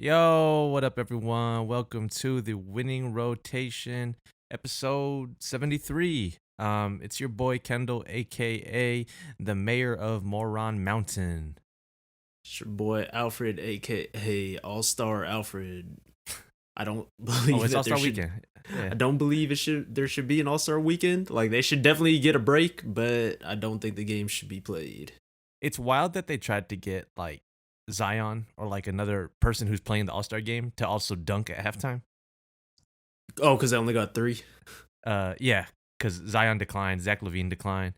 Yo, what up, everyone? Welcome to the Winning Rotation, episode 73. It's your boy Kendall, aka the mayor of Moron Mountain. It's your boy Alfred, aka All Star Alfred. I don't Oh, believe it's that All there Star should. Weekend. Yeah, I don't believe there should be an All Star weekend. Like they should definitely get a break, but I don't think the game should be played. it's wild that they tried to get like Zion or like another person who's playing the All Star game to also dunk at halftime. Oh, because I only got three. Yeah, because Zion declined, Zach LaVine declined,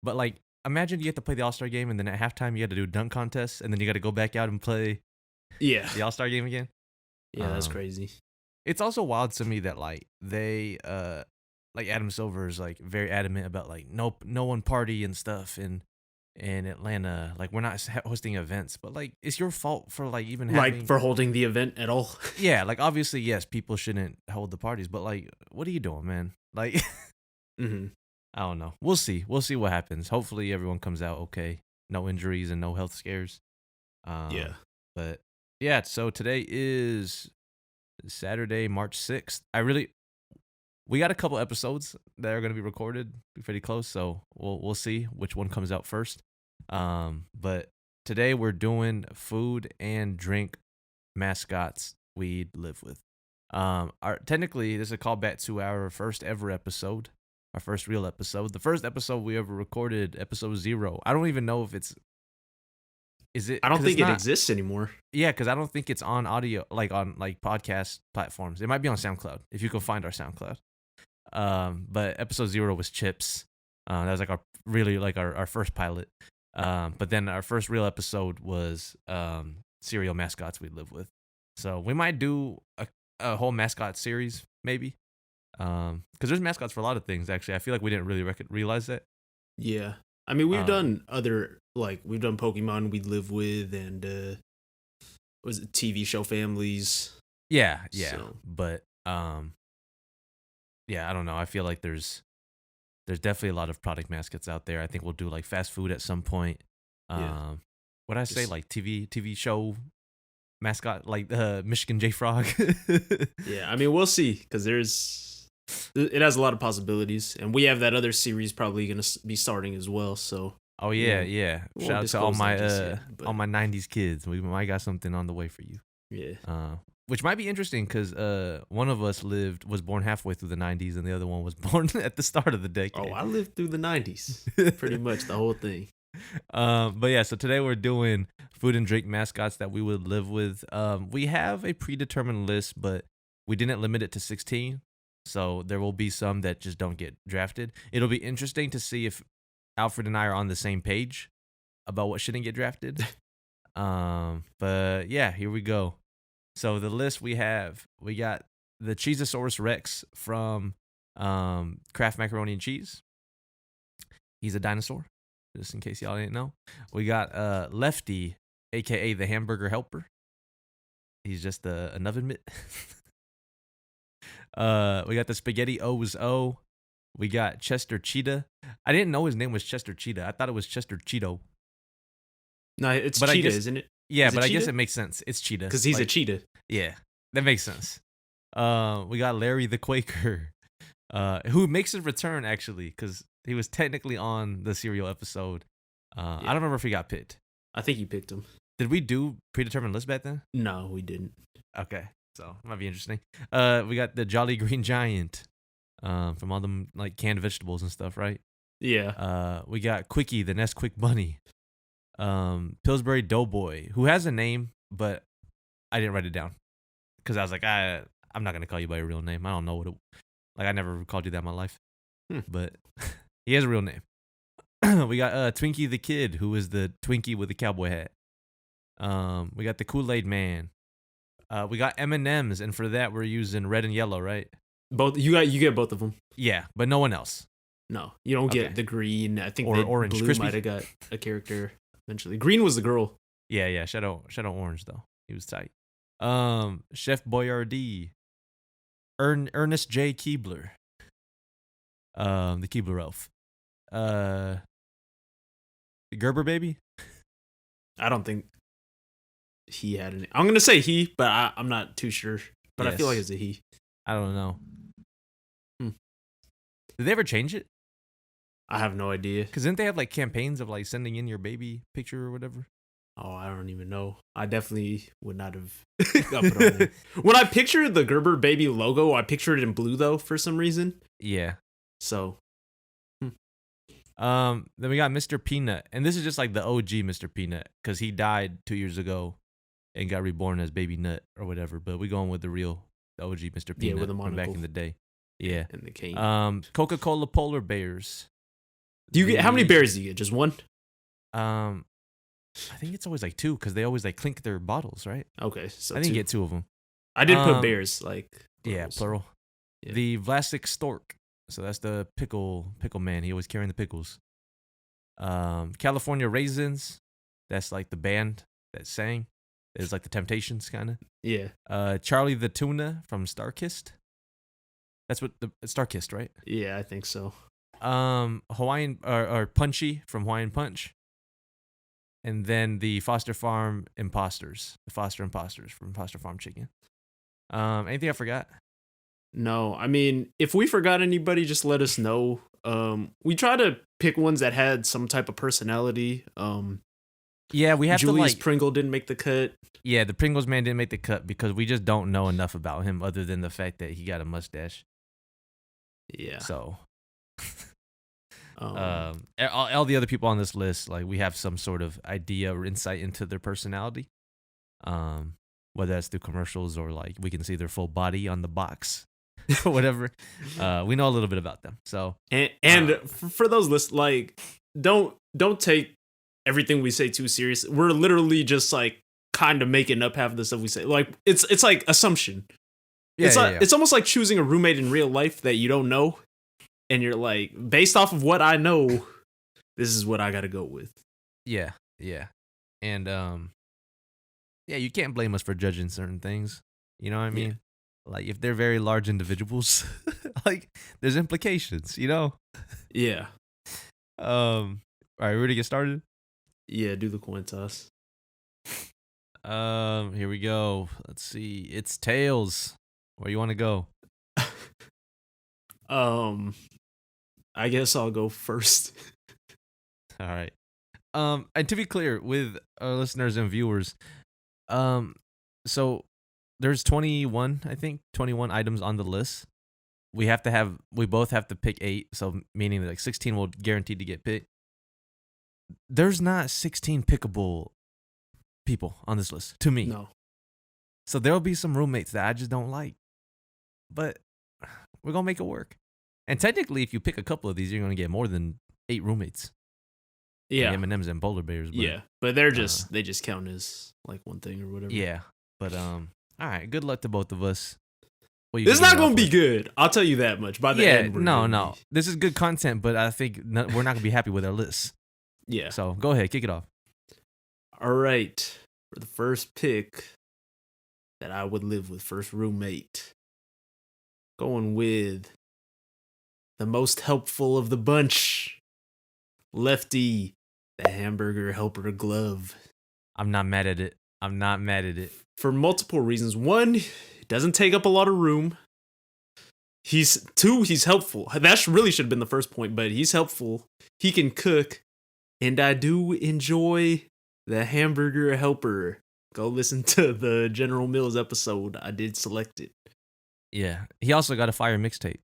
but like imagine you get to play the All Star game and then at halftime you got to do dunk contests and then you got to go back out and play Yeah, the All Star game again. yeah, that's Um, crazy. it's also wild to me that like they like Adam Silver is like very adamant about like no one party and stuff in Atlanta. Like we're not hosting events, but like it's your fault for like even Like having for holding the event at all. yeah, like obviously yes, people shouldn't hold the parties, but like what are you doing, man? Like hmm I don't know. We'll see. We'll see what happens. Hopefully everyone comes out okay. No injuries and no health scares. Yeah, But yeah, so today is Saturday, March 6th. We got a couple episodes that are going to be recorded pretty close, so we'll see which one comes out first. But today we're doing food and drink mascots we live with. Our technically this is a callback to our first ever episode, our first real episode, the first episode we ever recorded, episode 0. I don't even know if is it I don't because it's think it not. exists anymore. Yeah, because I don't think it's on audio, like on like podcast platforms. It might be on SoundCloud if you can find our SoundCloud. But episode 0 was Chips. That was like our first pilot. But then our first real episode was cereal mascots we live with. So we might do a whole mascot series maybe. Because there's mascots for a lot of things. Actually, I feel like we didn't really realize that. Yeah, I mean we've Um, done other we've done Pokemon we live with and was it TV show families. yeah, So but yeah, I don't know. I feel like there's definitely a lot of product mascots out there. I think we'll do like fast food at some point. yeah, What I say, just like TV show mascot, like Michigan J Frog. yeah. I mean we'll see because it has a lot of possibilities, and we have that other series probably gonna be starting as well. So Oh we yeah, won't yeah. we Shout won't out to disclose that just yet. all But my '90s kids. We might got something on the way for you. yeah, Which might be interesting because one of us was born halfway through the '90s, and the other one was born at the start of the oh, decade. I lived through the '90s, pretty much the whole thing. But yeah, so today we're doing food and drink mascots that we would live with. We have a predetermined list, but we didn't limit it to 16. So there will be some that just don't get drafted. It'll be interesting to see if Alfred and I are on the same page about what shouldn't get drafted. But yeah, here we go. So the list we got the Cheezosaurus Rex from Kraft Macaroni and Cheese. He's a dinosaur, just in case y'all didn't know. We got Lefty, aka the Hamburger Helper. He's just an oven mitt. We got the Spaghetti O's O. We got Chester Cheetah. I didn't know his name was Chester Cheetah. I thought it was Chester Cheeto. No, it's But I Cheetah, guess isn't it? yeah, Is it but I guess Cheetah? it makes sense. It's Cheetah. Because he's a Like, cheetah. yeah, that makes sense. We got Larry the Quaker, who makes his return actually, because he was technically on the cereal episode. I don't remember if he got picked. I think you picked him. Did we do predetermined list back then? No, we didn't. Okay, so it might be interesting. We got the Jolly Green Giant, from all them like canned vegetables and stuff, right? Yeah, We got Quickie, the Nesquik Bunny, Pillsbury Doughboy, who has a name, but I didn't write it down because I was like, I'm not gonna call you by your real name. I don't know what it. Like I never called you that in my life, but he has a real name. We got Twinkie the Kid, who is the Twinkie with the cowboy hat. We got the Kool-Aid Man. We got M&Ms, and for that we're using red and yellow, right? both you get both of them. Yeah, but no one else. No, you don't Okay. get the green. I think Or that orange, blue crispy. might have got a character eventually. Green was the girl. Yeah. Shadow Orange though. He was tight. Chef Boyardee. Ernest J. Keebler. The Keebler elf. Gerber baby. I don't think he had an. I'm gonna say he, but I'm not too sure. But I feel like Yes. it's a he. I don't know. Hmm. Did they ever change it? I have no idea. Because didn't they have like campaigns of like sending in your baby picture or whatever? Oh, I don't even know. I definitely would not have got put on there. When I pictured the Gerber baby logo, I pictured it in blue though for some reason. Yeah. So Then we got Mr. Peanut, and this is just like the OG Mr. Peanut because he died 2 years ago and got reborn as Baby Nut or whatever. But we going with the OG Mr. Peanut with the from back monocle. in the day. Yeah. And the cane. Coca-Cola polar bears. Do you get how many berries do you get? Just one? I think it's always like two because they always like clink their bottles, right? Okay, so I think two. you get two of them. I did put bears like Yeah, plurals. plural. Yeah. The Vlasic stork. So that's the pickle man. He always carrying the pickles. California raisins. That's like the band that sang. It's like the Temptations kind of. Yeah. Charlie the tuna from Starkist. That's what the Starkist, right? Yeah, I think so. Hawaiian or Punchy from Hawaiian Punch. And then the Foster Farm imposters. The Foster imposters from Foster Farm Chicken. Anything I forgot? No, I mean, if we forgot anybody, just let us know. We try to pick ones that had some type of personality. Yeah, we have Julius to like. Pringle didn't make the cut. Yeah, the Pringles man didn't make the cut because we just don't know enough about him other than the fact that he got a mustache. Yeah. So, Um, all the other people on this list, like we have some sort of idea or insight into their personality. Whether that's through commercials or like we can see their full body on the box or whatever. We know a little bit about them. So and for those lists, like don't take everything we say too serious. We're literally just like kind of making up half of the stuff we say. Like it's like assumption. It's almost like choosing a roommate in real life that you don't know, and you're like, based off of what I know, this is what I got to go with. Yeah, and yeah, you can't blame us for judging certain things. You know what I mean? Yeah. Like if they're very large individuals, like there's implications. You know? Yeah. All right, ready to get started? Yeah, do the coin toss. Here we go. Let's see. It's tails. Where you want to go? I guess I'll go first. All right. And to be clear with our listeners and viewers, so there's 21 items on the list. We both have to pick 8, so meaning like 16 will guaranteed to get picked. There's not 16 pickable people on this list to me. No. So there'll be some roommates that I just don't like. But we're going to make it work. And technically, if you pick a couple of these, you're going to get more than 8 roommates. Yeah. Like M&Ms and polar bears. But, yeah. But they just count as like one thing or whatever. Yeah. But all right. Good luck to both of us. This is not going to be good. I'll tell you that much. By the end. No. This is good content, but I think we're not going to be happy with our list. Yeah. So go ahead, kick it off. All right. For the first pick that I would live with, first roommate, going with the most helpful of the bunch, Lefty, the hamburger helper glove. I'm not mad at it. For multiple reasons. One, it doesn't take up a lot of room. He's helpful. That really should have been the first point, but he's helpful. He can cook. And I do enjoy the hamburger helper. Go listen to the General Mills episode. I did select it. Yeah. He also got a fire mixtape.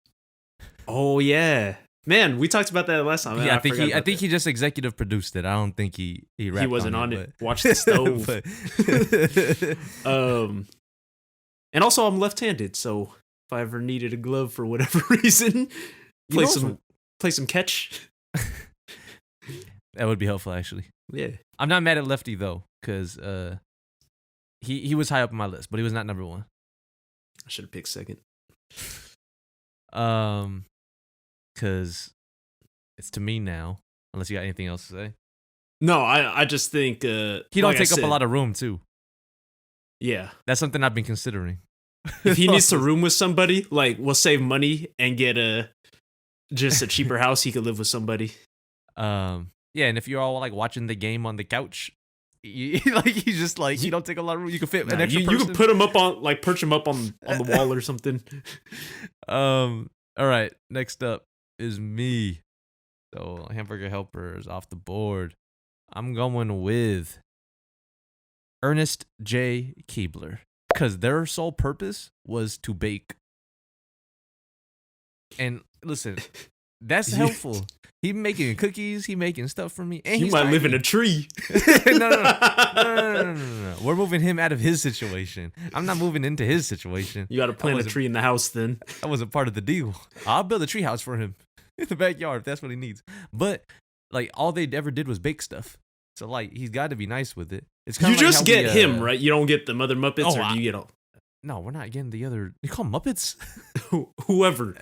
Oh yeah. Man, we talked about that last time. Yeah, I think he just executive produced it. I don't think he rapped. He wasn't on it. But... Watch the stove. And also I'm left-handed, so if I ever needed a glove for whatever reason, play some catch. That would be helpful, actually. Yeah. I'm not mad at Lefty though, because he was high up on my list, but he was not number 1. I should have picked second. Because it's to me now. Unless you got anything else to say. No, I just think he don't take up a lot of room too. Yeah, that's something I've been considering. If he needs to room with somebody, like we'll save money and get just a cheaper house, he could live with somebody. Yeah, and if you're all like watching the game on the couch, Like he's just like he don't take a lot of room. You can fit an Nah, extra you person. could put him up on like perch him up on the wall or something. All right. Next up is me. So hamburger helper is off the board. I'm going with Ernest J. Keebler because their sole purpose was to bake. And listen, that's helpful. He making cookies. He making stuff for me. And You might live in a tree. No. We're moving him out of his situation. I'm not moving into his situation. You got to plant a tree in the house then. That wasn't part of the deal. I'll build a tree house for him in the backyard if that's what he needs. But like all they ever did was bake stuff. So like he's got to be nice with it. It's You like just how get we, him, right? You don't get the Mother Muppets, Oh, or do you get all No, we're not getting the other. You call them Muppets? whoever?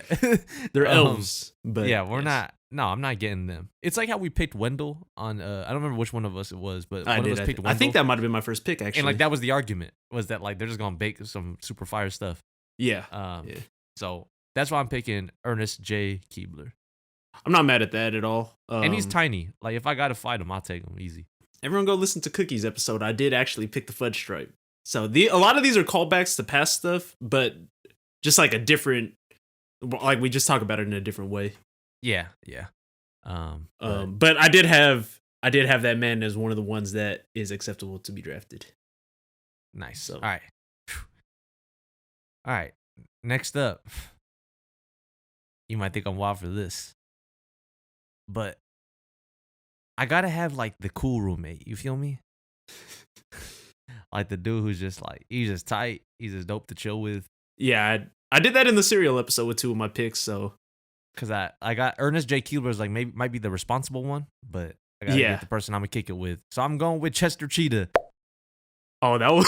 They're elves. But Yeah, we're not. No, I'm not getting them. It's like how we picked Wendell on. I don't remember which one of us it was, but one of us picked Wendell. I think that might have been my first pick, actually. And like that was the argument, was that like they're just gonna bake some super fire stuff. Yeah. So that's why I'm picking Ernest J. Keebler. I'm not mad at that at all. And he's tiny. Like if I gotta fight him, I'll take him easy. Everyone go listen to Cookie's episode. I did actually pick the fudge stripe. So a lot of these are callbacks to past stuff, but just like a different, like we just talk about it in a different way. Yeah. But I did have that man as one of the ones that is acceptable to be drafted. Nice. So. All right. Next up, you might think I'm wild for this, but I gotta have like the cool roommate. You feel me? Like the dude who's just like he's just tight. He's just dope to chill with. Yeah, I did that in the cereal episode with two of my picks. So because I got Ernest J. Keebler like might be the responsible one, but I gotta get the person I'm gonna kick it with. So I'm going with Chester Cheetah. Oh, that was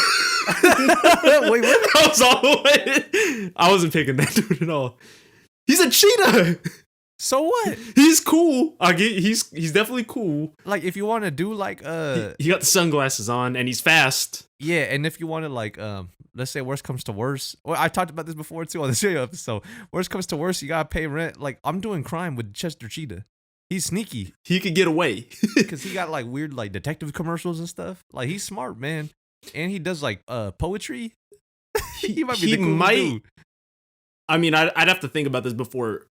wait, what? That was all the way. I wasn't picking that dude at all. He's a cheetah. So what? He's cool. He's definitely cool. Like if you want to do like he got the sunglasses on and he's fast. Yeah, and if you want to like let's say worst comes to worst. Well, I talked about this before too on the video episode. Worst comes to worst, you gotta pay rent. Like I'm doing crime with Chester Cheetah. He's sneaky. He could get away because he got like weird like detective commercials and stuff. Like he's smart, man, and he does like poetry. He might be the coolest dude. I mean, I'd have to think about this before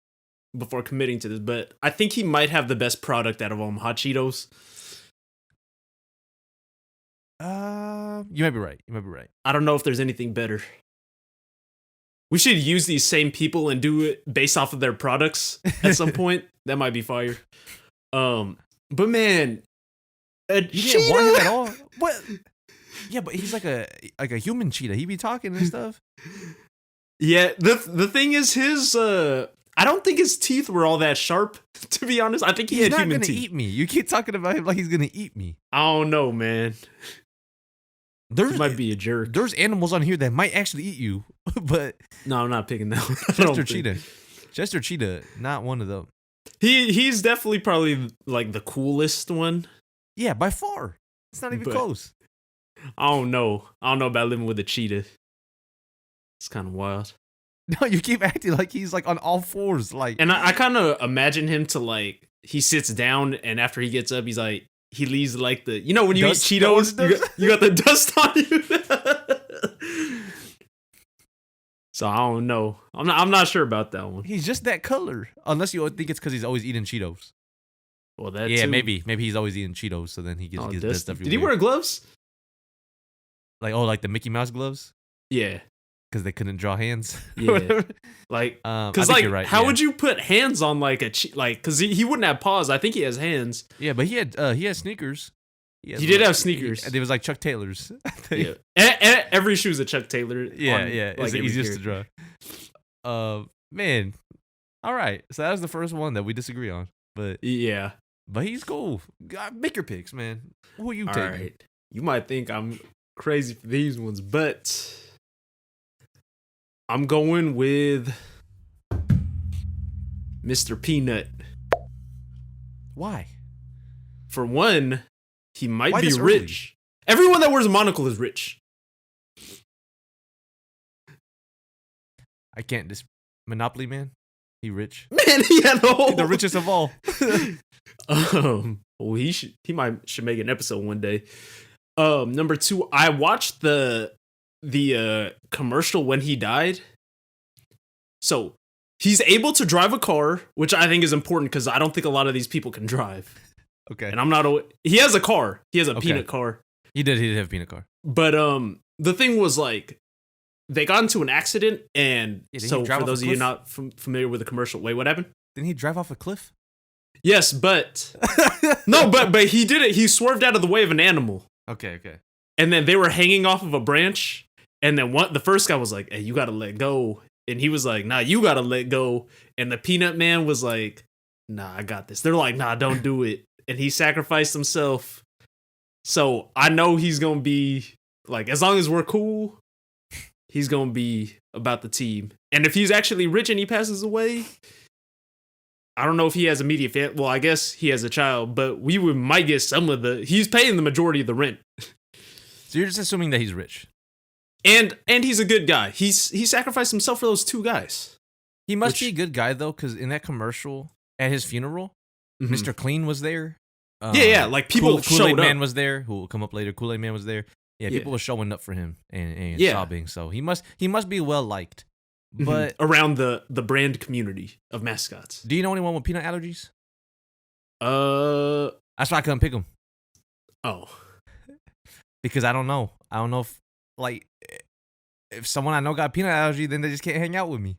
committing to this, but I think he might have the best product out of them, Hot Cheetos. You might be right. I don't know if there's anything better. We should use these same people and do it based off of their products at some point. That might be fire. But man, you didn't want him at all. What? Yeah, but he's like a human cheetah. He be talking and stuff. Yeah, the thing is his I don't think his teeth were all that sharp, to be honest. I think he had human teeth. He's not gonna eat me. You keep talking about him like he's gonna eat me. I don't know, man. He might be a jerk. There's animals on here that might actually eat you, but no, I'm not picking that one. Chester Cheetah, not one of them. He's definitely probably like the coolest one. Yeah, by far. It's not even close. I don't know about living with a cheetah. It's kind of wild. No, you keep acting like he's like on all fours, like. And I kind of imagine him to like he sits down and after he gets up, he's like he leaves like the when you dust, eat Cheetos, you got the dust on you. So I don't know. I'm not sure about that one. He's just that color, unless you think it's because he's always eating Cheetos. Well, that yeah, too. maybe he's always eating Cheetos, so then he gets that stuff. Did he wear gloves? Like the Mickey Mouse gloves? Yeah. Because they couldn't draw hands. Yeah. Like, because like, you're right, how would you put hands on like because he wouldn't have paws. I think he has hands. Yeah, but he had sneakers. He did have sneakers. It was like Chuck Taylor's. Yeah. Every shoe's a Chuck Taylor. Yeah. Like, it's the easiest to draw. Man. All right. So that was the first one that we disagree on. But yeah. But he's cool. Make your picks, man. Who are you taking? Right. You might think I'm crazy for these ones, but I'm going with Mr. Peanut. Why? For one, he might Why be this rich. Early? Everyone that wears a monocle is rich. I can't Monopoly Man. He rich. Man, he had the richest of all. Well, he should make an episode one day. Number two, I watched the commercial when he died. So he's able to drive a car, which I think is important because I don't think a lot of these people can drive. Okay. And I'm not. He has a car. He has a peanut car. He did have a peanut car. But the thing was like, they got into an accident, and so for those of you not familiar with the commercial, wait, what happened? Didn't he drive off a cliff? Yes, but no, but he did it. He swerved out of the way of an animal. Okay. And then they were hanging off of a branch, and then the first guy was like, "Hey, you gotta let go," and he was like, "Nah, you gotta let go," and the peanut man was like, "Nah, I got this." They're like, "Nah, don't do it," and he sacrificed himself. So I know he's gonna be like, as long as we're cool, he's gonna be about the team. And if he's actually rich and he passes away, I don't know if he has immediate family. Well, I guess he has a child, but might get some of the. He's paying the majority of the rent. So you're just assuming that he's rich, and he's a good guy. He sacrificed himself for those two guys. He must be a good guy though, because in that commercial at his funeral, Mr. Clean was there. Yeah, like people showed Kool-Aid up. Man was there, who will come up later. Kool-Aid Man was there. Yeah, people were showing up for him and sobbing. So he must be well liked. But around the brand community of mascots. Do you know anyone with peanut allergies? That's why I couldn't pick them. Oh, because I don't know. I don't know if someone I know got peanut allergy, then they just can't hang out with me.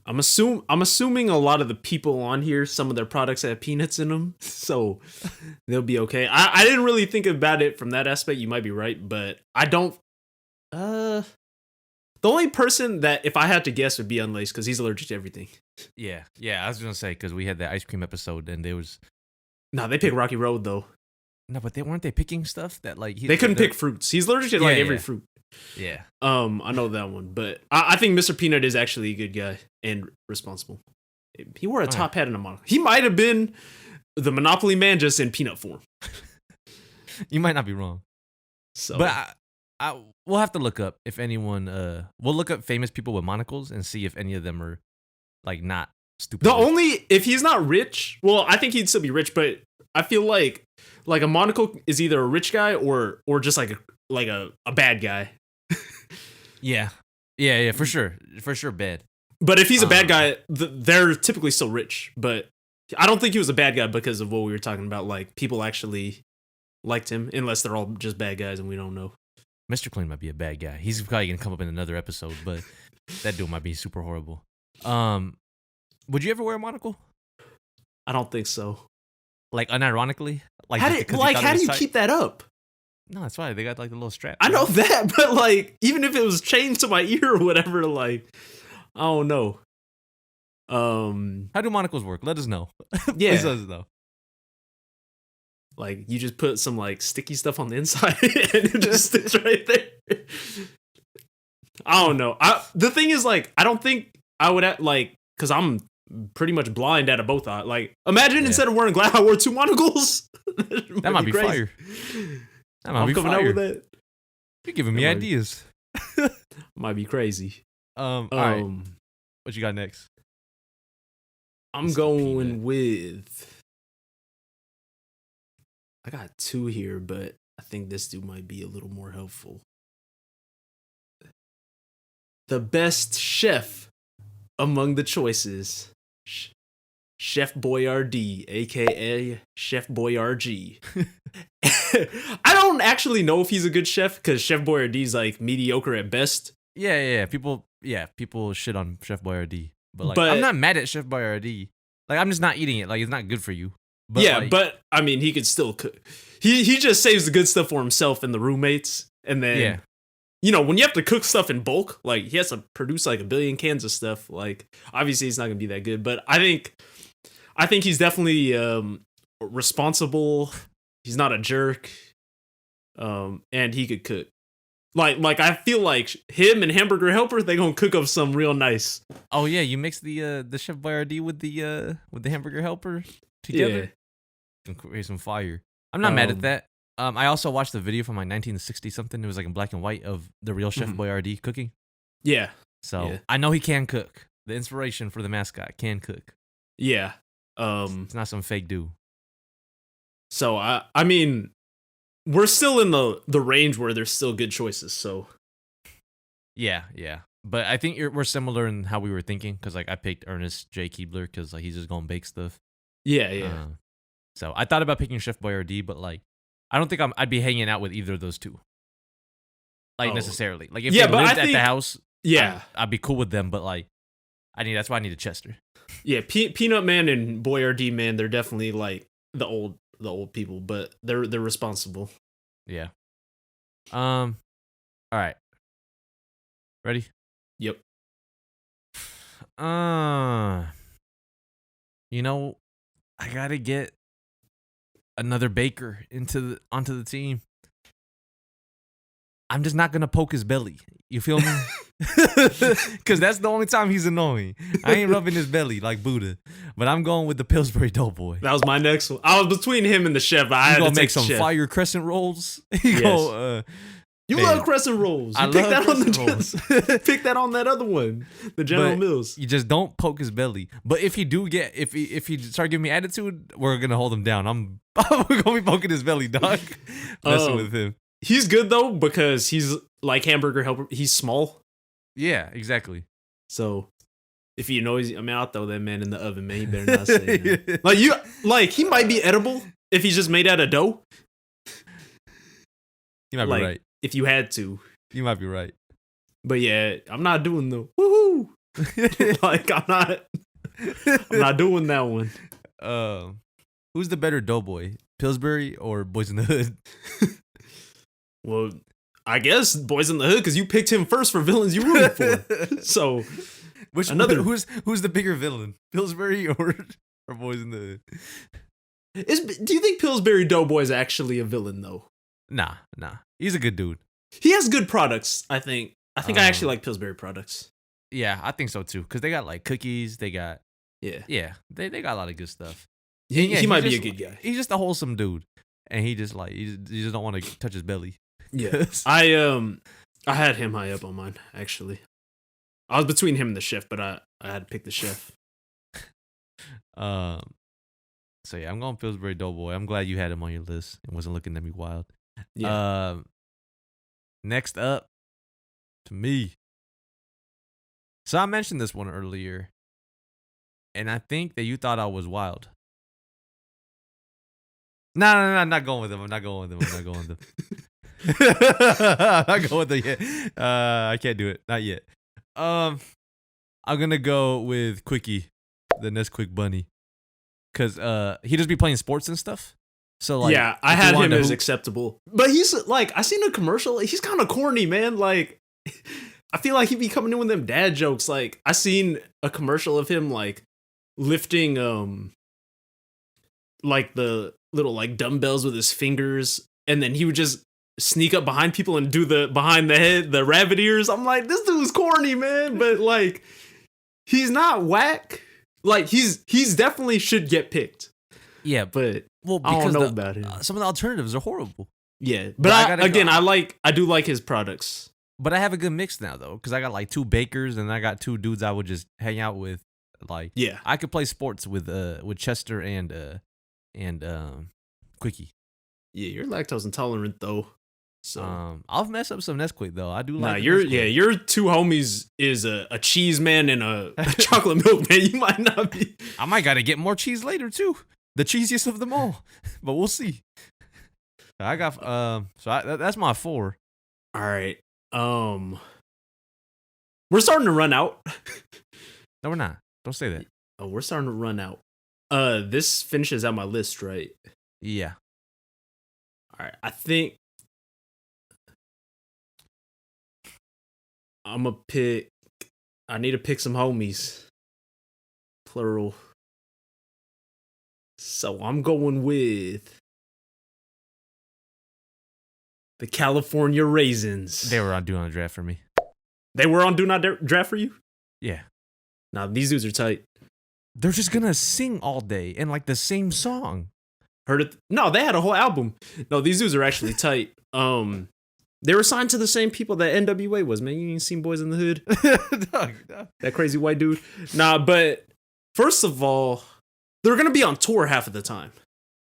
I'm assuming a lot of the people on here, some of their products have peanuts in them, so they'll be okay. I didn't really think about it from that aspect. You might be right, but I don't. The only person that, if I had to guess, would be Unlaced because he's allergic to everything. Yeah. I was gonna say because we had that ice cream episode and there was. No, they pick Rocky Road though. No, but weren't they picking stuff that like they couldn't pick fruits. He's allergic to every fruit. Yeah. I know that one, but I think Mr. Peanut is actually a good guy and responsible. He wore a top hat and a monocle. He might have been the Monopoly man just in peanut form. You might not be wrong. So, but we'll have to look up if anyone. We'll look up famous people with monocles and see if any of them are like not stupid. If he's not rich, well, I think he'd still be rich, but I feel like a monocle is either a rich guy or just like a bad guy. Yeah, for sure, bad. But if he's a bad guy, they're typically still rich. But I don't think he was a bad guy because of what we were talking about. Like, people actually liked him, unless they're all just bad guys and we don't know. Mr. Clean might be a bad guy. He's probably gonna come up in another episode, but that dude might be super horrible. Would you ever wear a monocle? I don't think so. Like, unironically, how do you keep that up? No, that's why they got like the little strap. I know that, but like, even if it was chained to my ear or whatever, like, I don't know. How do monocles work? Let us know. Yeah, please let us know. Like, you just put some like sticky stuff on the inside and it just sticks right there. I don't know. The thing is, like, I don't think I would because I'm pretty much blind out of both eyes. Like, imagine instead of wearing glass, I wore two monocles. That might be fire. That might be coming out with that. You're giving me ideas. Might be crazy. All right. What you got next? I'm going with. I got two here, but I think this dude might be a little more helpful. The best chef among the choices, Chef Boyardee, aka Chef Boyardee. I don't actually know if he's a good chef because Chef Boyardee's like mediocre at best. Yeah. People shit on Chef Boyardee, but I'm not mad at Chef Boyardee. Like, I'm just not eating it. Like, it's not good for you. But but I mean, he could still cook. He just saves the good stuff for himself and the roommates, and then when you have to cook stuff in bulk, like, he has to produce like 1 billion cans of stuff. Like, obviously, it's not gonna be that good, but I think he's definitely responsible. He's not a jerk, and he could cook. Like I feel like him and Hamburger Helper, they gonna cook up some real nice. Oh yeah, you mix the Chef Boyardee with the Hamburger Helper together. And create some fire. I'm not mad at that. I also watched the video from like 1960 something. It was like in black and white of the real Chef Boyardee cooking. Yeah. So I know he can cook. The inspiration for the mascot can cook. Yeah. It's not some fake dude. So I mean, we're still in the range where there's still good choices. So Yeah, yeah. But I think we're similar in how we were thinking because like I picked Ernest J. Keebler because like he's just gonna bake stuff. yeah, yeah. So I thought about picking Chef Boyardee, but like I don't think I'd be hanging out with either of those two. Like Oh. necessarily. Like if Yeah, they but I lived at think- the house, Yeah, I'd be cool with them. But like that's why I need a Chester. yeah. Peanut Man and Boyardee Man, they're definitely like the old people, but they're responsible. Yeah. All right. Ready? Yep. You know, I gotta get another baker onto the team. I'm just not gonna poke his belly. You feel me? Because that's the only time he's annoying. I ain't rubbing his belly like Buddha, but I'm going with the Pillsbury Doughboy. That was my next one. I was between him and the chef. But I had You to gonna take make some the chef. fire crescent rolls? Yes. You man, love crescent rolls. You I pick love that on the crescent pick that on that other one, the General But Mills. You just don't poke his belly. But if he start giving me attitude, we're gonna hold him down. We're gonna be poking his belly, dog. Messing with him. He's good though because he's like Hamburger Helper. He's small, Yeah, exactly. so if he annoys you, I mean, I'll throw that man in the oven, man. He better not say that. Like he might be edible if he's just made out of dough. You might Like, be right. if you had to. You might be right. But yeah, I'm not doing the woohoo. Like I'm not doing that one. Who's the better doughboy, Pillsbury or Boys in the Hood? Well, I guess Boys in the Hood because you picked him first for villains you rooted for. So who's the bigger villain, Pillsbury or Boys in the Hood? do you think Pillsbury Doughboy is actually a villain though? Nah. He's a good dude. He has good products. I think I actually like Pillsbury products. Yeah, I think so too. Cause they got like cookies. They got Yeah. They got a lot of good stuff. He might be a good guy. He's just a wholesome dude, and he just like you just don't want to touch his belly. Yeah. I had him high up on mine actually. I was between him and the chef, but I had to pick the chef. So yeah, I'm going Pillsbury Doughboy. I'm glad you had him on your list and wasn't looking at me wild. Yeah. Next up, to me. So I mentioned this one earlier, and I think that you thought I was wild. No, I'm not going with him. I'm not going with him. I'm not going with him yet. I can't do it. Not yet. I'm gonna go with Quickie, the Nesquik bunny, cause he just be playing sports and stuff. So like, yeah, I had him as acceptable, but he's like, I seen a commercial. He's kind of corny, man. Like, I feel like he be coming in with them dad jokes. Like, I seen a commercial of him like lifting like the little like dumbbells with his fingers, and then he would just sneak up behind people and do the behind the head, the rabbit ears. I'm like, this dude's corny, man, but like, he's not whack. Like, he's definitely should get picked. Yeah, but well, I because don't know about him. Some of the alternatives are horrible. Yeah, but I do like his products. But I have a good mix now though, because I got like two bakers and I got two dudes I would just hang out with. Like, yeah, I could play sports with Chester and Quickie. Yeah, you're lactose intolerant though. So I'll mess up some Nesquik though. I do like. Your two homies is a cheese man and a chocolate milk man. You might not be. I might gotta get more cheese later too. The cheesiest of them all, but we'll see. I got that's my 4. All right. We're starting to run out. No, we're not. Don't say that. Oh, we're starting to run out. This finishes out my list, right? Yeah. All right. I think I'm gonna pick. I need to pick some homies. Plural. So I'm going with the California Raisins. They were on Do Not Draft for me. They were on Do Not Draft for you? Yeah. Nah, these dudes are tight. They're just gonna sing all day and like the same song. Heard it? No, they had a whole album. No, these dudes are actually tight. They were signed to the same people that NWA was, man. You ain't seen Boys in the Hood? No. That crazy white dude? Nah, but first of all, they're gonna be on tour half of the time.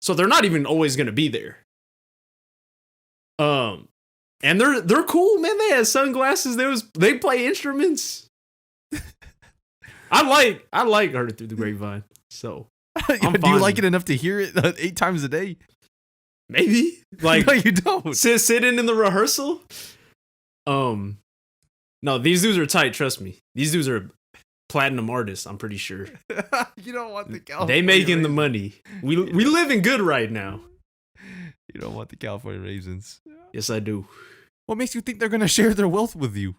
So they're not even always gonna be there. And they're cool, man. They had sunglasses. They play instruments. I like Heard It Through the Grapevine. So do you like it enough to hear it 8 times a day? Maybe. Like No, you don't. sit in the rehearsal. No, these dudes are tight. Trust me. These dudes are platinum artists. I'm pretty sure. You don't want the California. They making the raisins. money. We living good right now. You don't want the California raisins. Yes, I do. What makes you think they're gonna share their wealth with you?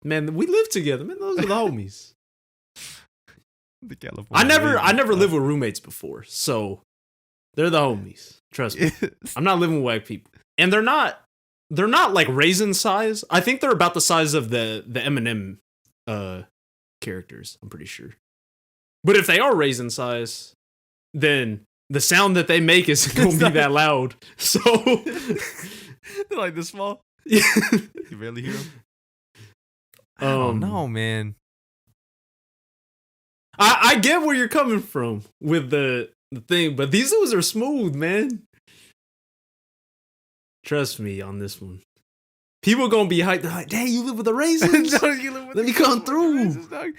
Man, we live together. Man, those are the homies. The California. I never raisins. lived with roommates before, so they're the homies. Trust me. I'm not living with white people, and they're not like raisin size. I think they're about the size of the Eminem characters. I'm pretty sure. But if they are raisin size, then the sound that they make is gonna be that loud. So They're like this small. yeah. You barely hear them. I don't know, man. I get where you're coming from with the thing, but these dudes are smooth, man. Trust me on this one. People gonna be hyped. They're like, dang, you live with the raisins? Let me come through. Raisins, dog.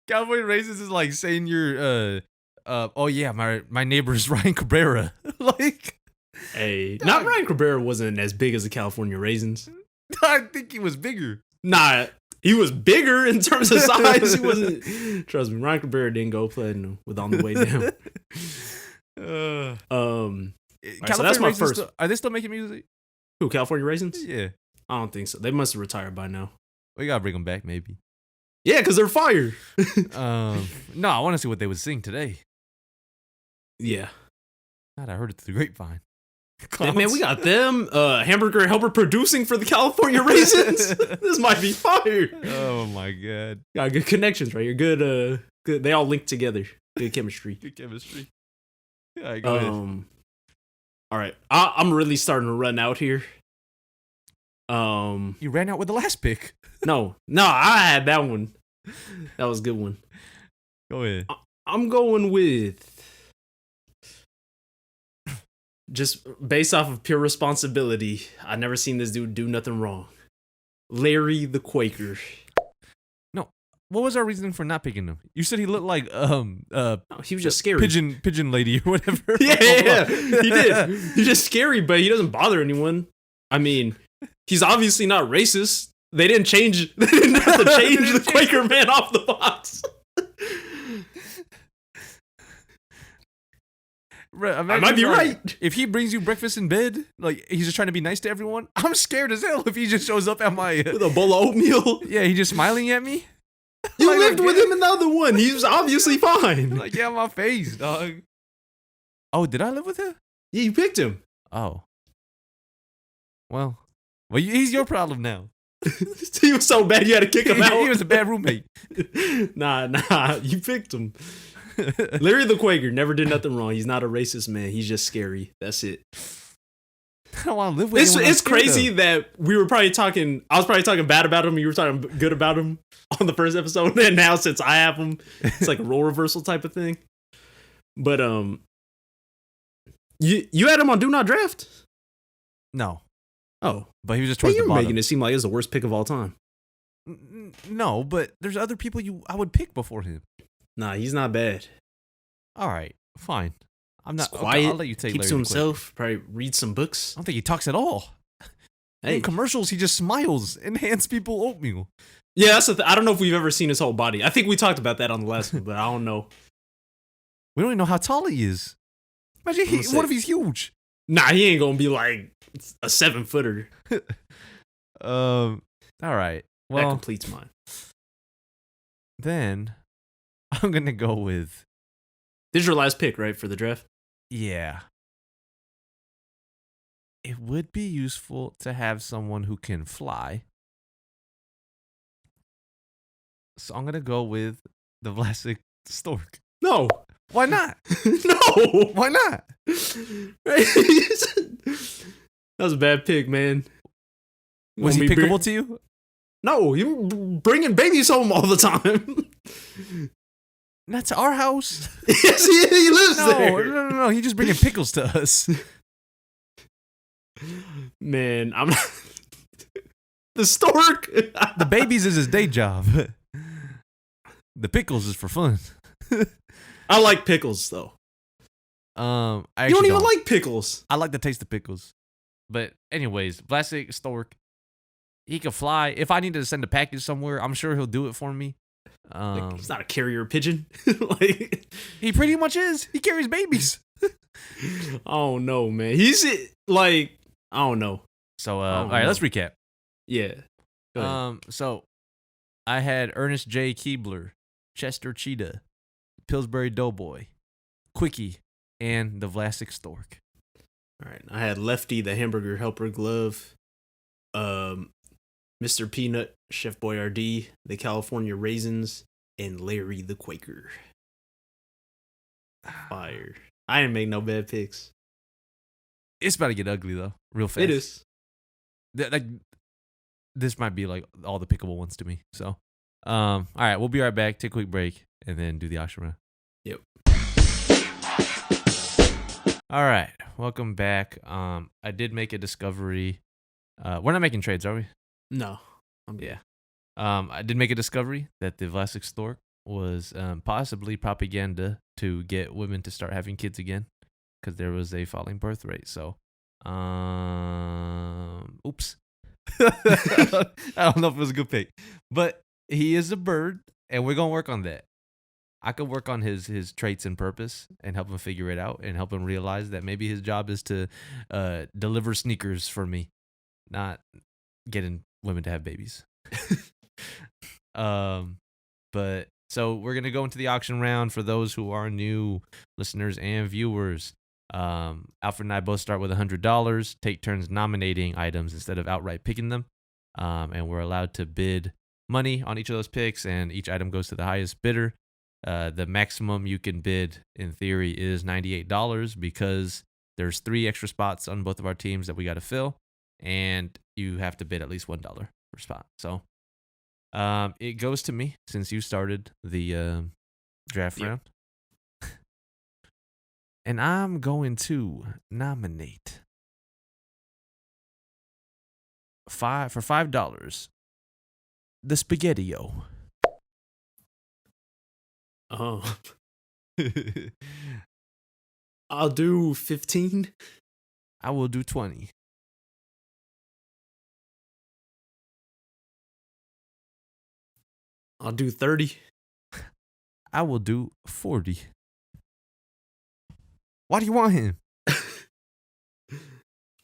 California raisins is like saying you're oh yeah, my neighbor is Ryan Cabrera. Like, Hey, not Ryan Cabrera wasn't as big as the California raisins. I think he was bigger. Nah, he was bigger in terms of size. He wasn't. Trust me, Ryan Cabrera didn't go platinum with On the Way Down. Right, so that's my first. Are they still making music? Who, California raisins? Yeah. I don't think so. They must have retired by now. We gotta bring them back, maybe. Yeah, because they're fire. No, I want to see what they would sing today. Yeah. God, I heard it through the grapevine. Yeah, man, we got them. Hamburger Helper producing for the California raisins. This might be fire. Oh my god. Got good connections, right? You're good. Good. They all link together. Good chemistry. Good chemistry. Yeah, go ahead. All right. I'm really starting to run out here. You ran out with the last pick. No, I had that one. That was a good one. Go ahead. I'm going with, just based off of pure responsibility, I never seen this dude do nothing wrong. Larry the Quaker. No. What was our reasoning for not picking him? You said he looked like He was just scary. pigeon lady or whatever. Yeah, he did. He's just scary, but he doesn't bother anyone. I mean, he's obviously not racist. They didn't have to change the Quaker man off the box. I might be right. If he brings you breakfast in bed, like he's just trying to be nice to everyone, I'm scared as hell if he just shows up at my With a bowl of oatmeal. Yeah, he just smiling at me. You Like, lived with him in the other one. He was obviously fine. Like, yeah, my face, dog. Oh, did I live with him? Yeah, you picked him. Oh. Well, he's your problem now. He was so bad you had to kick him out. He was a bad roommate. Nah, you picked him. Larry the Quaker never did nothing wrong. He's not a racist man. He's just scary. That's it. I don't want to live with him. It's crazy that I was probably talking bad about him. You were talking good about him on the first episode. And now since I have him, it's like a role reversal type of thing. But you had him on Do Not Draft? No. Oh. But he was just Hey, towards the you're bottom. making it seem like it's the worst pick of all time. No, but there's other people I would pick before him. Nah, he's not bad. All right, fine. I'm not He's quiet. Okay, I'll let you take keeps Larry to the Quaker. himself. Probably read some books. I don't think he talks at all. Hey, In commercials, he just smiles and hands people oatmeal. yeah, that's the I don't know if we've ever seen his whole body. I think we talked about that on the last one, but I don't know. We don't even know how tall he is. Imagine what if he's huge? Nah, he ain't gonna be like a 7-footer. All right. That Well, completes mine. then I'm gonna go with This is your last pick, right, for the draft? yeah. It would be useful to have someone who can fly. So I'm gonna go with the Vlasic Stork. No. Why not? No. Why not? That was a bad pick, man. Was he Want me to pickable to you? No, you bringing babies home all the time. Not to our house. Yes, he lives No, there. no. He's just bringing pickles to us. Man, I'm not the stork. The babies is his day job. The pickles is for fun. I like pickles though. I You don't actually even like pickles. I like the taste of pickles. But anyways, Vlasic Stork, he can fly. If I needed to send a package somewhere, I'm sure he'll do it for me. Like, he's not a carrier pigeon. Like, He pretty much is. He carries babies. I don't know, man. He's like, I don't know. So, I all don't right, let's know. recap. Yeah. Go ahead. So I had Ernest J. Keebler, Chester Cheetah, Pillsbury Doughboy, Quickie, and the Vlasic Stork. All right. I had Lefty, the hamburger helper glove. Mr. Peanut, Chef Boyardee, the California Raisins, and Larry the Quaker. Fire. I didn't make no bad picks. It's about to get ugly though, real fast. It is. Like this might be like all the pickable ones to me. So, all right, we'll be right back. Take a quick break and then do the auction round. Yep. All right, welcome back. I did make a discovery. We're not making trades, are we? No. Yeah. I did make a discovery that the Vlasic Stork was possibly propaganda to get women to start having kids again because there was a falling birth rate. So, oops. I don't know if it was a good pick, but he is a bird, and we're gonna work on that. I could work on his traits and purpose and help him figure it out and help him realize that maybe his job is to deliver sneakers for me, not getting women to have babies. But so we're gonna go into the auction round for those who are new listeners and viewers. Alfred and I both start with $100, take turns nominating items instead of outright picking them. And we're allowed to bid money on each of those picks, and each item goes to the highest bidder. The maximum you can bid in theory is $98 because there's 3 extra spots on both of our teams that we got to fill, and you have to bid at least $1 per spot. So it goes to me since you started the draft round. And I'm going to nominate for $5 the Spaghetti-O. Oh. I'll do 15. I will do 20. I'll do 30. I will do 40. Why do you want him?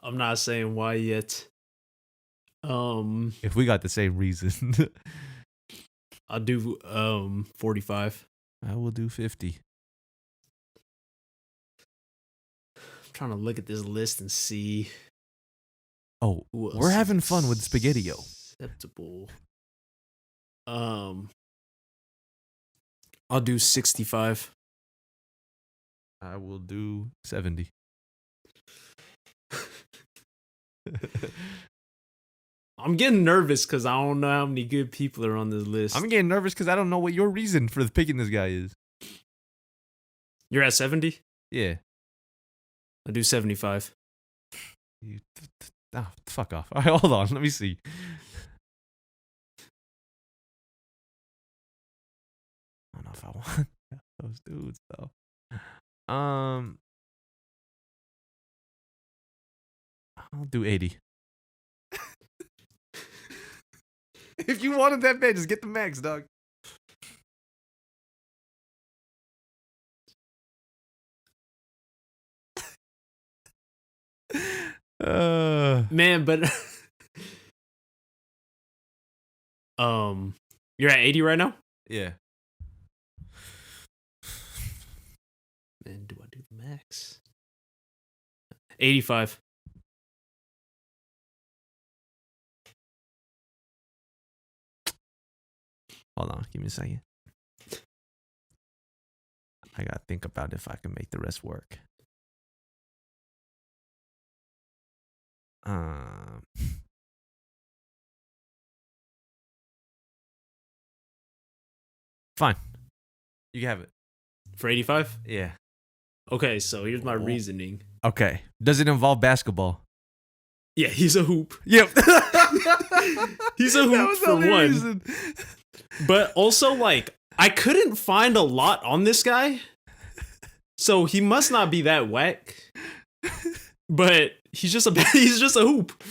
I'm not saying why yet. If we got the same reason, I'll do 45. I will do 50. I'm trying to look at this list and see. Oh, we're having fun with Spaghetti-O. Acceptable. I'll do 65. I will do 70. I'm getting nervous because I don't know how many good people are on this list. I'm getting nervous because I don't know what your reason for picking this guy is. You're at 70? Yeah. I'll do 75. Fuck off. All right, hold on. Let me see. I don't know if I want those dudes though. I'll do 80. If you wanted that bad, just get the max, dog. Man, but you're at 80 right now? Yeah. Man, do I do the max? 85. Hold on, give me a second. I gotta think about if I can make the rest work. Fine. You can have it. For 85? Yeah. Okay, so here's my reasoning. Okay. Does it involve basketball? Yeah, he's a hoop. Yep. He's a That hoop was the for only one. reason. But also, like, I couldn't find a lot on this guy. So he must not be that whack. But he's just a hoop.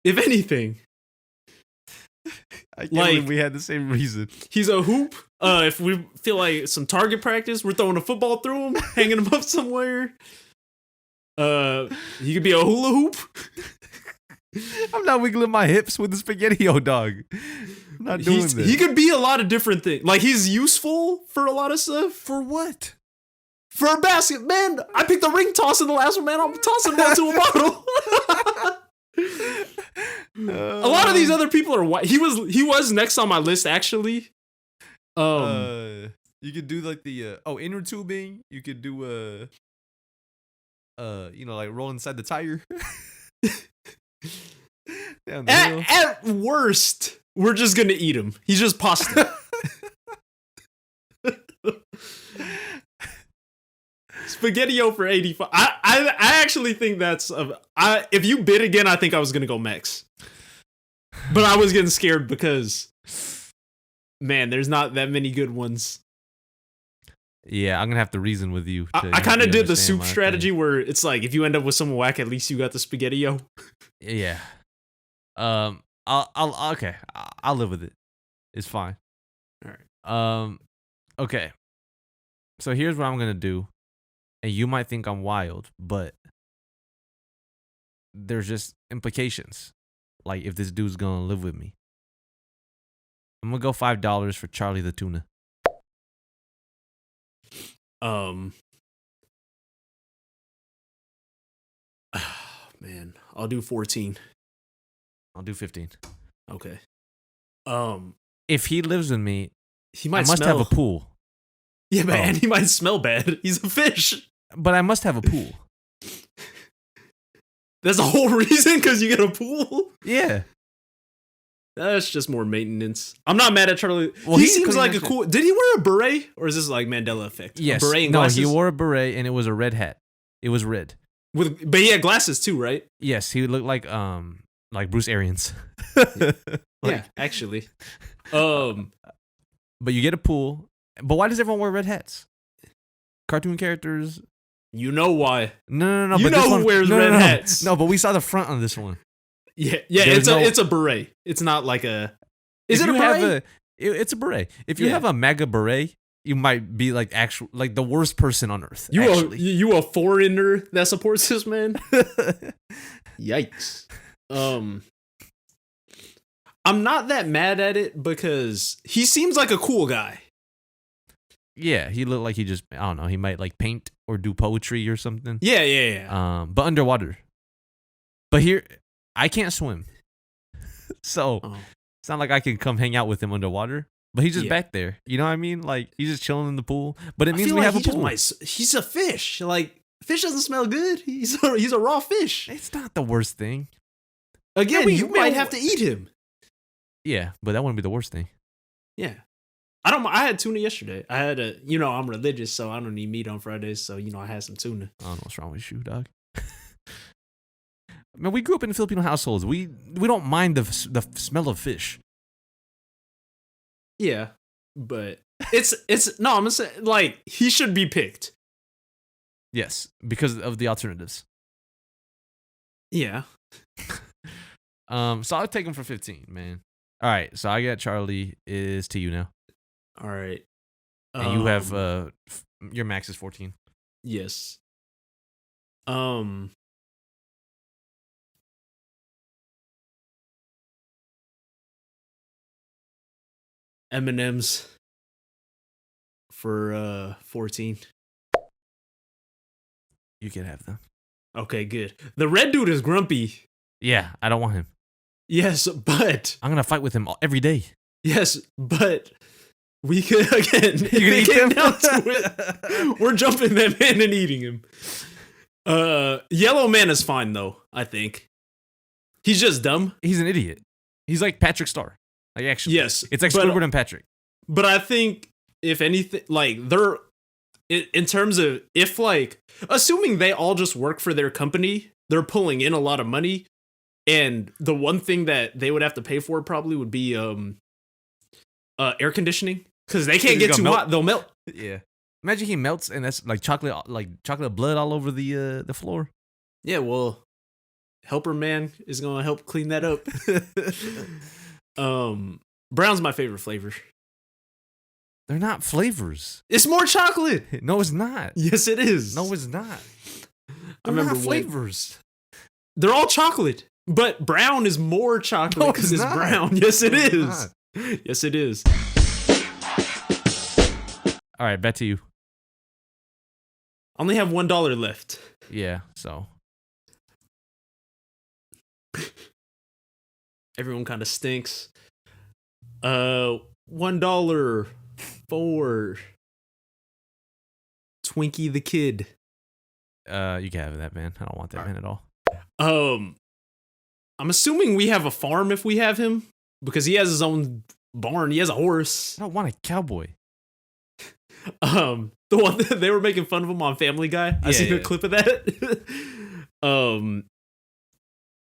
If anything. I can't Like- believe we had the same reason. He's a hoop. If we feel like some target practice, we're throwing a football through him, hanging him up somewhere. He could be a hula hoop. I'm not wiggling my hips with the spaghetti-o dog. I'm not doing this. He could be a lot of different things. Like, he's useful for a lot of stuff. For what? For a basket, man. I picked the ring toss in the last one, man. I'm tossing one to a bottle. A lot of these other people are white. He was next on my list, actually. You could do like the inner tubing. You could do like roll inside the tire. Down the hill. At worst, we're just gonna eat him. He's just pasta. Spaghetti-o for 85. I actually think that's if you bid again, I think I was gonna go Mex. But I was getting scared because, man, there's not that many good ones. Yeah, I'm gonna have to reason with you. I kind of did the soup strategy where it's like, if you end up with someone whack, at least you got the spaghetti-o. Yeah. I'll live with it. It's fine. All right. Okay. So here's what I'm gonna do, and you might think I'm wild, but there's just implications. Like, if this dude's gonna live with me, I'm gonna go $5 for Charlie the tuna. Man, I'll do 14. I'll do 15. Okay. If he lives with me, He I might must smell. have a pool. Yeah, but Oh. and he might smell bad. He's a fish. But I must have a pool. That's the whole reason, because you get a pool. Yeah. That's just more maintenance. I'm not mad at Charlie. Well, He he seems cleaned like that a shit. cool. Did he wear a beret, or is this like Mandela effect? Yes. A beret and No, glasses. he wore a beret and it was a red hat. It was red. But he had glasses too, right? Yes, he looked like Bruce Arians. Yeah, actually. Um, But you get a pool. But why does everyone wear red hats? Cartoon characters. you know why? No. You but know this who one, wears red hats. No, but we saw the front on this one. Yeah. There's It's a beret. It's not like a. Is If it a you have beret? it's a beret. If you Yeah. have a MAGA beret, you might be like the worst person on earth. You a foreigner that supports this man? Yikes. I'm not that mad at it because he seems like a cool guy. Yeah, he looked like I don't know, he might like paint or do poetry or something. Yeah. But underwater. But here, I can't swim. So, Oh. it's not like I can come hang out with him underwater. But he's just Yeah. back there. You know what I mean? Like, he's just chilling in the pool. But it I means feel we like have a pool. he's a fish. Like, fish doesn't smell good. He's a raw fish. It's not the worst thing. Again, we- you man, might have to eat him. Yeah, but that wouldn't be the worst thing. Yeah. I had tuna yesterday. I had I'm religious, so I don't eat meat on Fridays. So, I had some tuna. I don't know what's wrong with you, dog. Man, we grew up in Filipino households. We don't mind the smell of fish. Yeah. But no, I'm gonna say, like, he should be picked. Yes, because of the alternatives. Yeah. So I'll take him for 15, man. All right, so I got Charlie is to you now, All right. and you have your max is 14. Yes. M&M's for 14. You can have them. Okay, good. The red dude is grumpy. Yeah, I don't want him. Yes, but I'm gonna fight with him every day. we could again. You can eat them? Down to it, we're jumping them in and eating him. Yellow Man is fine though. I think he's just dumb. He's an idiot. He's like Patrick Star. Like, actually, Yes, it's like but- Squidward and Patrick. But I think if anything, like they're in terms of if like assuming they all just work for their company, they're pulling in a lot of money. And the one thing that they would have to pay for probably would be air conditioning, because they can't It's get gonna too melt. hot. They'll melt. Yeah. Imagine he melts and that's like chocolate blood all over the floor. Yeah, well, Helper Man is gonna help clean that up. Brown's my favorite flavor. They're not flavors. It's more chocolate. No, it's not. Yes, it is. No, it's not. I They're remember not when- flavors. They're all chocolate, but brown is more chocolate No, because it's it's not. brown. Yes, it No, it's is. Yes, it is. All right, back to you. I only have $1 left. Yeah, so Everyone kind of stinks. $1 for Twinkie the Kid. you can have that, man. I don't want that man at all. I'm assuming we have a farm if we have him, because he has his own barn. He has a horse. I don't want a cowboy. The one that they were making fun of him on Family Guy. I seen a clip of that.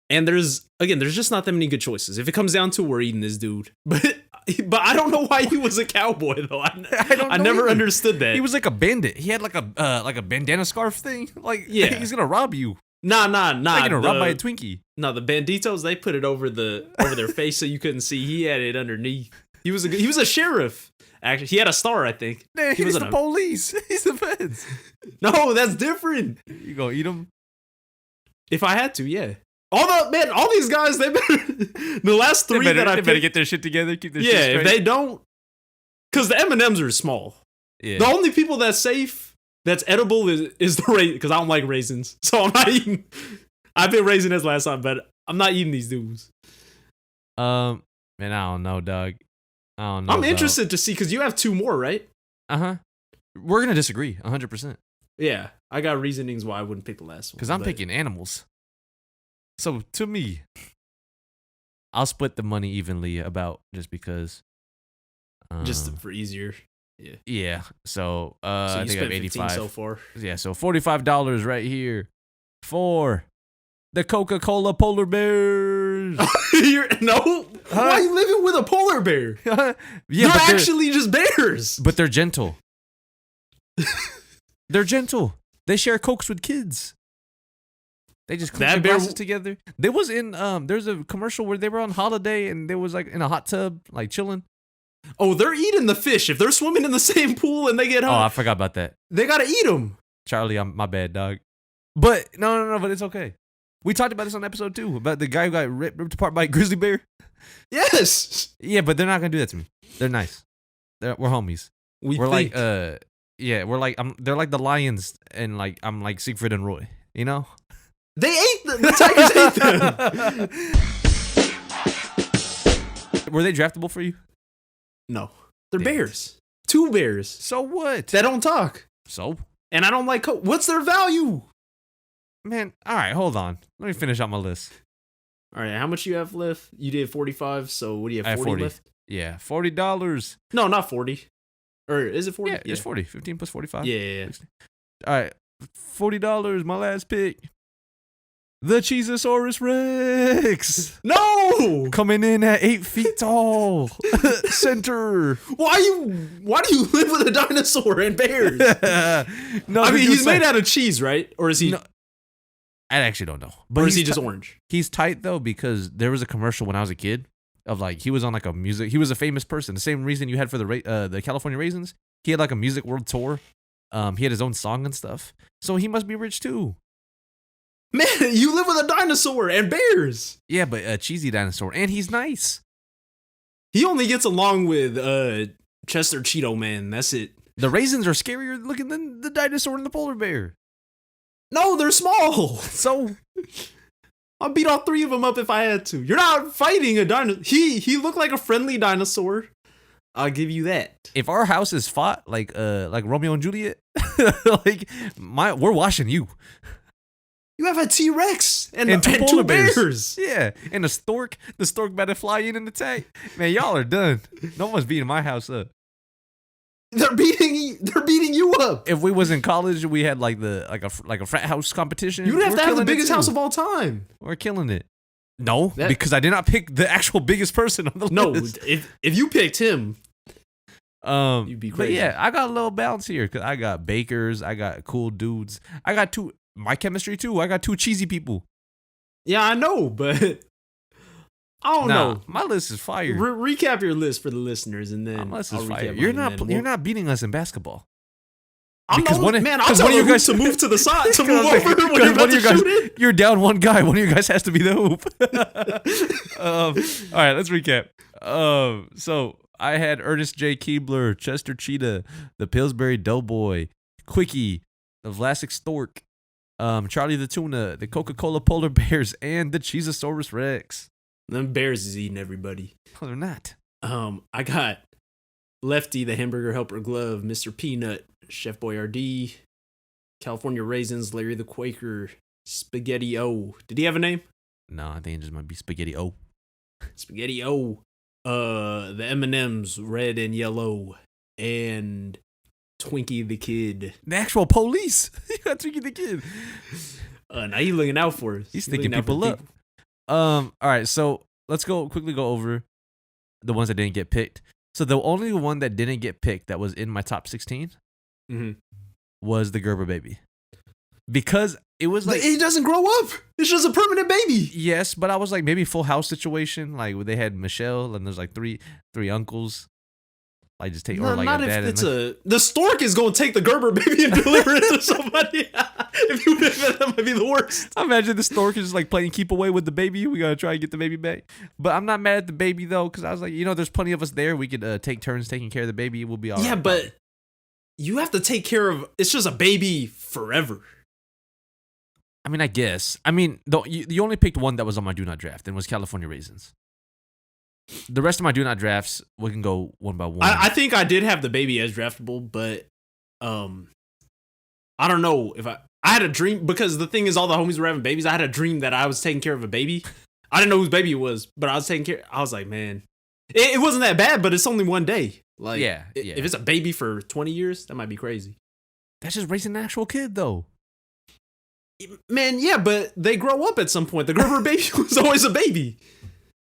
And there's just not that many good choices. If it comes down to, we're eating this dude. But I don't know why he was a cowboy though. I never either. understood that. He was like a bandit. He had like a bandana scarf thing. Like, Yeah. he's gonna rob you. Nah. Like, robbed by a Twinkie. No, the banditos, they put it over their face so you couldn't see. He had it underneath. He was a sheriff. Actually, he had a star, I think. Man, He he's was the a- police. He's the feds. No, that's different. You gonna eat him? If I had to, yeah. All these guys, they better. The last three that I they better picked, get their shit together. Keep their yeah. shit If straight. they don't, because the M&Ms are small. Yeah. The only people that's safe, that's edible, is the raisin. Because I don't like raisins, so I'm not eating. I've been raisin as last time, but I'm not eating these dudes. Man, I don't know, dog. I don't know. I'm interested to see, because you have two more, right? We're gonna disagree 100% Yeah, I got reasonings why I wouldn't pick the last one. because I'm but- picking animals. So to me, I'll split the money evenly about just because. just for easier. Yeah. So So I you think I have spent 15 85. so far. Yeah. So $45 right here for the Coca-Cola polar bears. No, why are you living with a polar bear? Yeah, They're but actually just bears. but they're gentle. They're gentle. They share Cokes with kids. They just clink That their bear glasses together. There was there's a commercial where they were on holiday and they was like in a hot tub, like chilling. Oh, they're eating the fish. If they're swimming in the same pool and they get Oh, home, I forgot about that. they gotta eat them. Charlie, I'm my bad, dog. But no, but it's okay. We talked about this on episode 2 about the guy who got ripped apart by a grizzly bear. Yes, Yeah, but they're not gonna do that to me. They're nice. We're homies. We're think. like yeah, we're like they're like the lions and like I'm like Siegfried and Roy, you know? They ate them. The tigers ate them. Were they draftable for you? No, they're Damn it. bears. Two bears So what? that don't talk, So and I don't like. What's their value? man, all right, hold on. Let me finish out my list. All right, how much you have left? You did 45. So what do you I have? have 40 40. left? Yeah, $40. No, not 40. Or is it 40? Yeah, it's 40. 15 plus 45. Yeah. All right, $40. My last pick. The Cheezosaurus Rex. No. Coming in at 8 feet tall. Center. Why do you live with a dinosaur and bears? No, I mean, dude, he's made like- out of cheese, right? Or is he? No, I actually don't know. But or is he he's just ti- orange? He's tight though because there was a commercial when I was a kid of like he was on like a music. He was a famous person. The same reason you had for the California Raisins. He had like a music world tour. He had his own song and stuff. So he must be rich too. Man, you live with a dinosaur and bears. Yeah, but a cheesy dinosaur, and he's nice. He only gets along with Chester Cheeto Man. That's it. The raisins are scarier looking than the dinosaur and the polar bear. No, they're small. So I'll beat all three of them up if I had to. You're not fighting a dinosaur. He looked like a friendly dinosaur. I'll give you that. if our house is fought like Romeo and Juliet, like we're washing you. You have a T-Rex and And two two polar bears. bears. Yeah, and the stork about to fly in and attack. Man, y'all are done. No one's beating my house up. They're beating you up. If we was in college, we had like a frat house competition. You'd have we're to have the killing it biggest too. house of all time. We're killing it. No, because I did not pick the actual biggest person on the No, list. if you picked him, you'd be But crazy. yeah, I got a little balance here because I got bakers, I got cool dudes, I got my chemistry too. I got 2 cheesy people. Yeah, I know, but I don't know. My list is fire. Recap your list for the listeners, and then My list I'll is fire. recap You're mine, and then you're not beating us in basketball. I'm Because not, man, I'll tell one of you you guys to move to the side to move Because over when you're about to shoot it. You're down one guy. One of you guys has to be the hoop. All right, let's recap. So I had Ernest J. Keebler, Chester Cheetah, the Pillsbury Doughboy, Quickie, the Vlasic Stork, Charlie the Tuna, the Coca-Cola Polar Bears, and the Cheezosaurus Rex. Them bears is eating everybody. No, they're not. I got Lefty, the Hamburger Helper Glove, Mr. Peanut, Chef Boyardee, California Raisins, Larry the Quaker, Spaghetti O. Did he have a name? No, I think it just might be Spaghetti O. Spaghetti O. The M&M's, red and yellow, and Twinkie the Kid. The actual police. You got Twinkie the Kid. Now he's looking out for us. He's sticking people up. All right, so let's quickly go over the ones that didn't get picked. So the only one that didn't get picked that was in my top 16 was the Gerber baby. Because it was like... It doesn't grow up. It's just a permanent baby. Yes, but I was like maybe Full House situation. Like where they had Michelle and there's like three uncles. Like just take... No, or like not a if dad it's and the stork is going to take the Gerber baby and deliver it to somebody. If you pick that might be the worst. I imagine the stork is just like playing keep away with the baby. We got to try and get the baby back. But I'm not mad at the baby though because I was like, there's plenty of us there. We could take turns taking care of the baby. We'll be all right. Yeah, but you have to take care of... It's just a baby forever. I mean, I guess. I mean, you only picked one that was on my do not draft and was California Raisins. The rest of my do not drafts, we can go one by one. I think I did have the baby as draftable, but I don't know if I had a dream because the thing is all the homies were having babies. I had a dream that I was taking care of a baby. I didn't know whose baby it was, but I was taking care. I was like, man, it wasn't that bad, but it's only one day. Like, if it's a baby for 20 years, that might be crazy. That's just raising an actual kid, though. Man, yeah, but they grow up at some point. The Gerber baby was always a baby.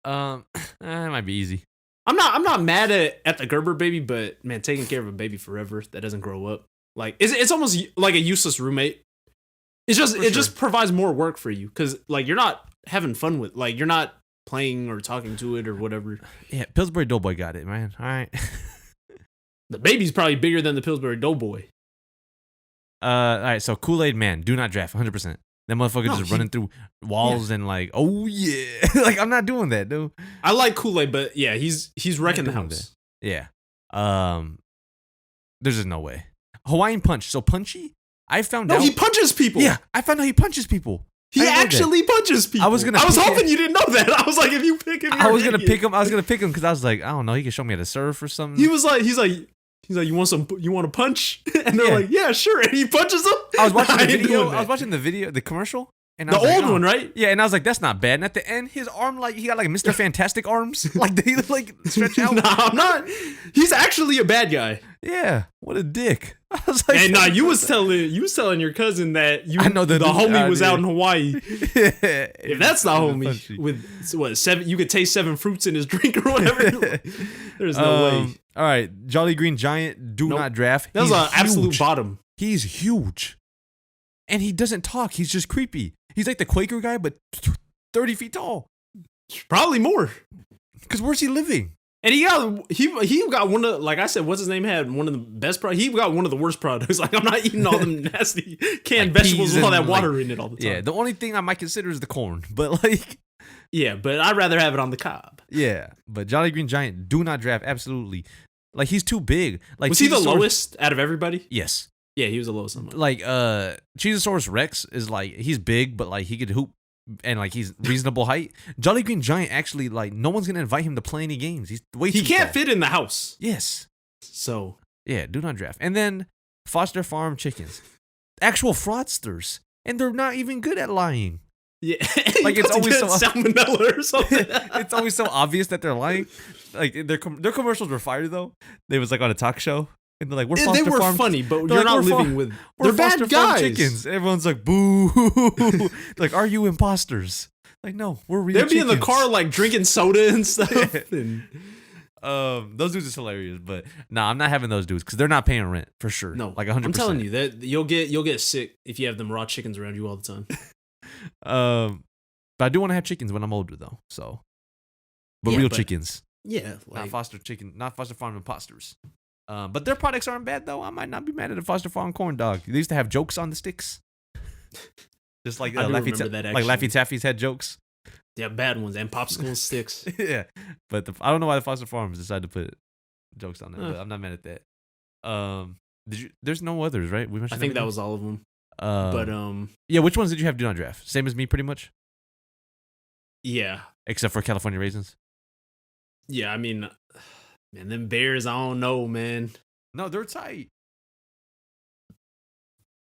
It might be easy. I'm not mad at the Gerber baby, but man, taking care of a baby forever that doesn't grow up, like it's almost like a useless roommate. It's just just provides more work for you because like you're not having fun with, like you're not playing or talking to it or whatever. Yeah, Pillsbury Doughboy got it, man. All right. The baby's probably bigger than the Pillsbury Doughboy. All right, so Kool-Aid Man, do not draft 100%. That motherfucker just running through walls and like, oh yeah. Like I'm not doing that, dude. I like Kool-Aid, but yeah, he's wrecking the house. Yeah. There's just no way. Hawaiian Punch, so punchy? I found out. No, he punches people. Yeah, I found out he punches people. He actually punches people. I was hoping you didn't know that. I was like, if you pick him, I was gonna pick him because I was like, I don't know, he could show me how to surf or something. He's like, you want a punch? And they're like, yeah, sure. And he punches them. I was watching the video. I was watching the video, the commercial. And the old one, right? Yeah, and I was like, that's not bad. And at the end, his arm, like, he got like Mr. Fantastic arms. Like, they like stretch out. Nah, I'm not. He's actually a bad guy. Yeah, what a dick. I was like, and you was telling your cousin that I know the homie was out in Hawaii. If that's not homie with what 7, you could taste 7 fruits in his drink or whatever. There's no way. All right, Jolly Green Giant, do not draft. That was an absolute bottom. He's huge, and he doesn't talk. He's just creepy. He's like the Quaker guy, but 30 feet tall. Probably more. Because where's he living? And he got one of, like I said, what's his name, had one of the best products. He got one of the worst products. Like, I'm not eating all them nasty canned like vegetables with all that water in it all the time. Yeah, the only thing I might consider is the corn. But like... Yeah, but I'd rather have it on the cob. Yeah, but Jolly Green Giant, do not draft, absolutely. Like, he's too big. Like, was he the lowest out of everybody? Yes. Yeah, he was the lowest. Like, Cheezosaurus Rex is like, he's big, but like, he could hoop. And like he's reasonable height. Jolly Green Giant actually, like, no one's gonna invite him to play any games. He's way too He can't tall. fit in the house. Yes. So yeah, do not draft. And then Foster Farm chickens, actual fraudsters, and they're not even good at lying. Yeah, like it's always so salmonella or something. It's always so obvious that they're lying. Like their commercials were fire though. They was like on a talk show. And they're like, we're Foster They were Farm. funny, but you're not living with. They're bad Foster guys. Farm chickens. Everyone's like, boo. Like, are you imposters? Like, no, we're real They'd be in the chickens. car like drinking soda and stuff. And Those dudes is hilarious, but nah, I'm not having those dudes because they're not paying rent for sure. no, like 100%. I'm telling you that you'll get sick if you have them raw chickens around you all the time. But I do want to have chickens when I'm older though. So, but Yeah, real but- chickens, Yeah, not like Foster Farm imposters. But their products aren't bad though. I might not be mad at a Foster Farm corn dog. They used to have jokes on the sticks, just like I do Laffy remember that, like Laffy actually. Taffy's had jokes. yeah, bad ones and popsicle sticks. Yeah, but I don't know why the Foster Farms decided to put jokes on it. Huh. But I'm not mad at that. Did you? There's no others, right? We I mentioned think that everything? was all of them. But But yeah, which ones did you have do not draft? Same as me, pretty much, yeah, except for California raisins. yeah. I mean, man, them bears. I don't know, man. No, they're tight.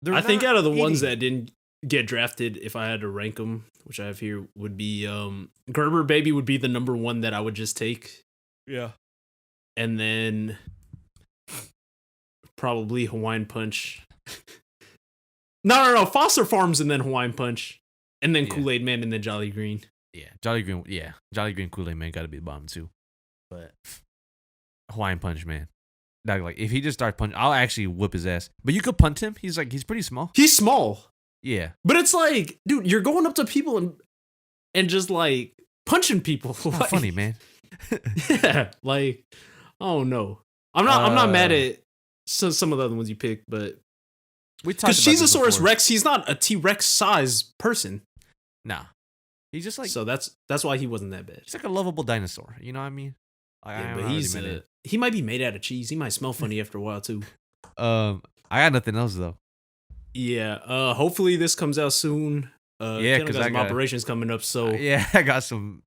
I think out of the ones eating. that didn't get drafted, if I had to rank them, which I have here, would be Gerber Baby would be the number one that I would just take, Yeah. and then probably Hawaiian Punch. No, Foster Farms and then Hawaiian Punch, and then Yeah. Kool-Aid Man and then Jolly Green. Yeah, Jolly Green. Yeah, Jolly Green Kool-Aid Man got to be the bottom two. But Hawaiian Punch Man, dog, like if he just starts punching, I'll actually whip his ass. But you could punt him. He's pretty small. He's small, Yeah, but it's like, dude, you're going up to people and just like punching people. not Like, funny, man. Yeah, like, oh no, I'm not mad Uh, at some of the other ones you picked, but We talked because about this Cheezosaurus before. Rex, he's not a T-Rex size person, Nah, he's just like so that's why he wasn't that bad. he's like a lovable dinosaur. You know what I mean? Like, Yeah, I'm but not really he's mad at it. he might be made out of cheese. He might smell funny after a while too. I got nothing else though. Yeah. Hopefully this comes out soon. Yeah, Kendall 'cause got I some got- operations coming up, so Yeah, I got some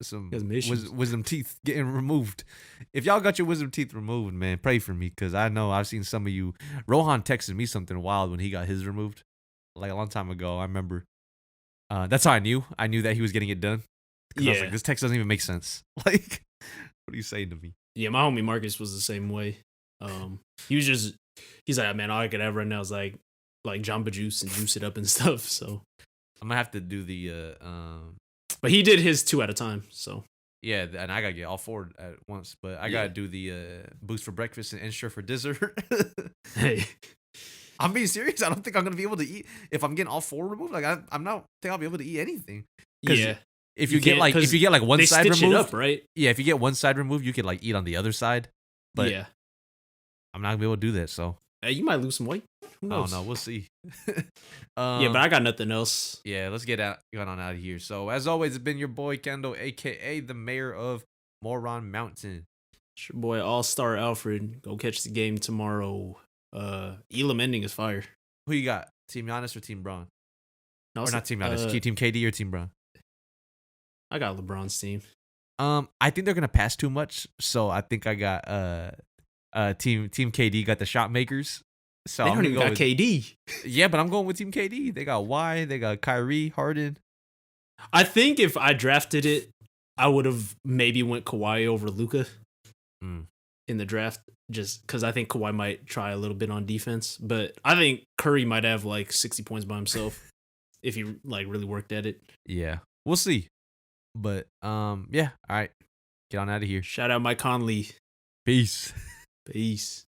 Got some issues. wisdom teeth getting removed. If y'all got your wisdom teeth removed, man, pray for me because I know I've seen some of you. Rohan texted me something wild when he got his removed, like a long time ago. I remember. That's how I knew. I knew that he was getting it done. 'Cause I was Yeah. like, this text doesn't even make sense. Like, what are you saying to me? yeah, my homie Marcus was the same way. He's like, man, all I could have right now is like Jamba Juice and juice it up and stuff. So, I'm gonna have to do the but he did his 2 at a time. So, yeah, and I gotta get all four at once, but I Yeah. gotta do the boost for breakfast and ensure for dessert. hey, I'm being serious. I don't think I'm gonna be able to eat if I'm getting all four removed. Like I'm not think I'll be able to eat anything. 'Cause yeah, If You you, get can't, like 'cause one they side stitch removed, it up, right? yeah, if you get one side removed, you could like eat on the other side. But yeah, I'm not gonna be able to do that. So hey, you might lose some weight. Who I don't knows? know. We'll see. Yeah, but I got nothing else. yeah, let's get on out of here. So as always, it's been your boy Kendall, aka the mayor of Moron Mountain. It's your boy All Star Alfred. Go catch the game tomorrow. Elam ending is fire. Who you got? Team Giannis or Team Braun? No, Or it's not Team Giannis? uh, Team KD or Team Braun? I got LeBron's team. I think they're gonna pass too much, so I think I got Team KD got the shot makers. So They I'm don't gonna even go got with, KD. yeah, but I'm going with Team KD. They got Y, they got Kyrie, Harden. I think if I drafted it, I would have maybe went Kawhi over Luca Mm. in the draft, just because I think Kawhi might try a little bit on defense. But I think Curry might have like 60 points by himself if he like really worked at it. Yeah, we'll see. But yeah, all right, get on out of here. Shout out Mike Conley. Peace. Peace.